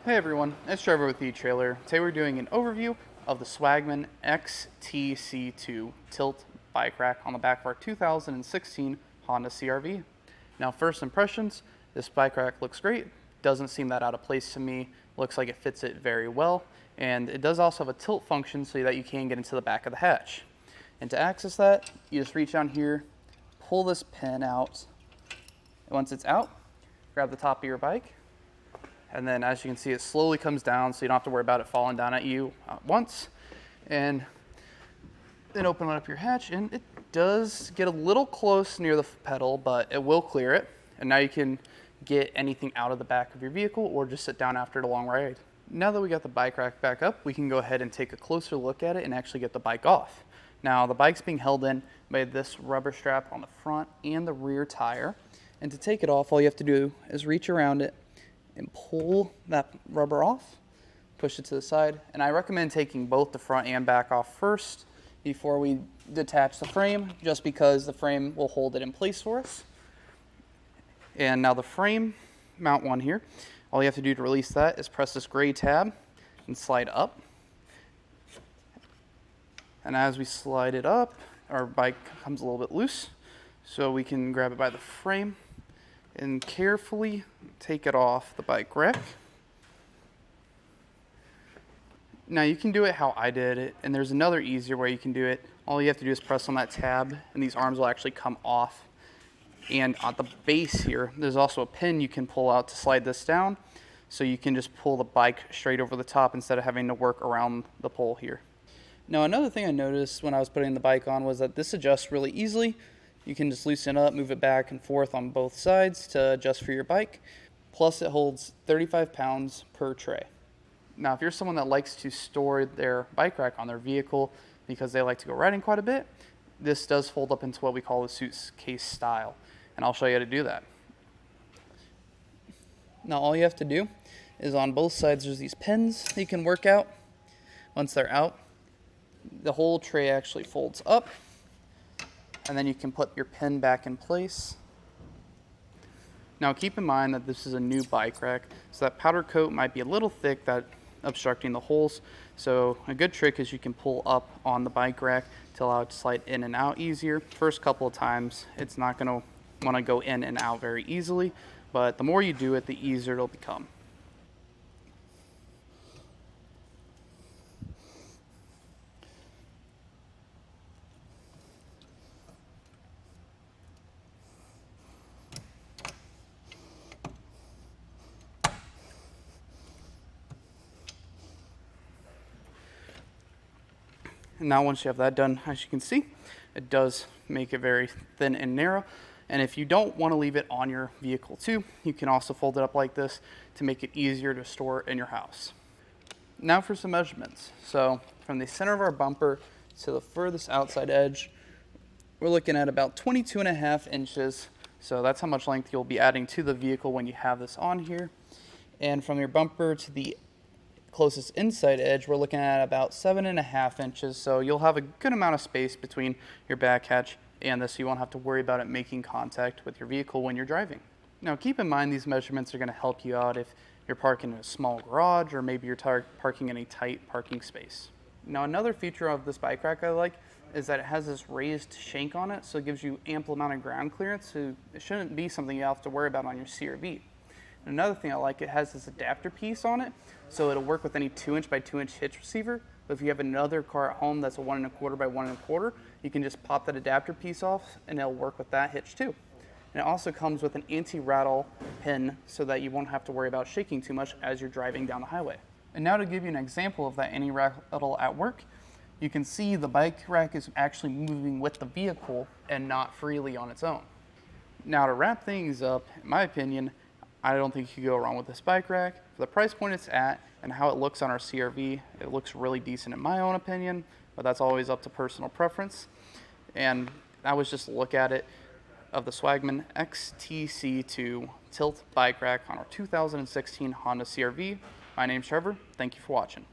Hey everyone, it's Trevor with etrailer. Today we're doing an overview of the Swagman XTC2 tilt bike rack on the back of our 2016 Honda CR-V. Now first impressions, this bike rack looks great, doesn't seem that out of place to me, looks like it fits it very well, and it does also have a tilt function so that you can get into the back of the hatch. And to access that, you just reach down here, pull this pin out, and once it's out, grab the top of your bike, and then as you can see, it slowly comes down so you don't have to worry about it falling down at you at once. And then open up your hatch, and it does get a little close near the pedal, but it will clear it. And now you can get anything out of the back of your vehicle or just sit down after a long ride. Now that we got the bike rack back up, we can go ahead and take a closer look at it and actually get the bike off. Now the bike's being held in by this rubber strap on the front and the rear tire. And to take it off, all you have to do is reach around it and pull that rubber off, push it to the side. And I recommend taking both the front and back off first before we detach the frame, just because the frame will hold it in place for us. And now the frame mount one here, all you have to do to release that is press this gray tab and slide up. And as we slide it up, our bike comes a little bit loose, so we can grab it by the frame and carefully take it off the bike rack. Now you can do it how I did it, and there's another easier way you can do it. All you have to do is press on that tab and these arms will actually come off. And at the base here, there's also a pin you can pull out to slide this down, so you can just pull the bike straight over the top instead of having to work around the pole here. Now another thing I noticed when I was putting the bike on was that this adjusts really easily. You can just loosen it up, move it back and forth on both sides to adjust for your bike. Plus it holds 35 pounds per tray. Now if you're someone that likes to store their bike rack on their vehicle because they like to go riding quite a bit, this does fold up into what we call the suitcase style. And I'll show you how to do that. Now all you have to do is on both sides there's these pins that you can work out. Once they're out, the whole tray actually folds up. And then you can put your pin back in place. Now keep in mind that this is a new bike rack, so that powder coat might be a little thick, that obstructing the holes. So a good trick is you can pull up on the bike rack to allow it to slide in and out easier. First couple of times, it's not going to want to go in and out very easily, but the more you do it, the easier it'll become. And now once you have that done, as you can see, it does make it very thin and narrow. And if you don't want to leave it on your vehicle too, you can also fold it up like this to make it easier to store in your house. Now for some measurements. So from the center of our bumper to the furthest outside edge, we're looking at about 22.5 inches. So that's how much length you'll be adding to the vehicle when you have this on here. And from your bumper to the closest inside edge, we're looking at about 7.5 inches. So you'll have a good amount of space between your back hatch and this, so you won't have to worry about it making contact with your vehicle when you're driving. Now keep in mind these measurements are going to help you out if you're parking in a small garage or maybe you're parking in a tight parking space. Now another feature of this bike rack I like is that it has this raised shank on it, so it gives you ample amount of ground clearance, so it shouldn't be something you have to worry about on your CR-V. Another thing I like, it has this adapter piece on it, so it'll work with any 2-inch by 2-inch hitch receiver. But if you have another car at home that's a 1 1/4 by 1 1/4, you can just pop that adapter piece off and it'll work with that hitch too. And it also comes with an anti-rattle pin so that you won't have to worry about shaking too much as you're driving down the highway. And now to give you an example of that anti-rattle at work, you can see the bike rack is actually moving with the vehicle and not freely on its own. Now to wrap things up, in my opinion, I don't think you could go wrong with this bike rack. For the price point it's at and how it looks on our CR-V, it looks really decent in my own opinion, but that's always up to personal preference. And that was just a look at it of the Swagman XTC2 tilt bike rack on our 2016 Honda CR-V. My name's Trevor. Thank you for watching.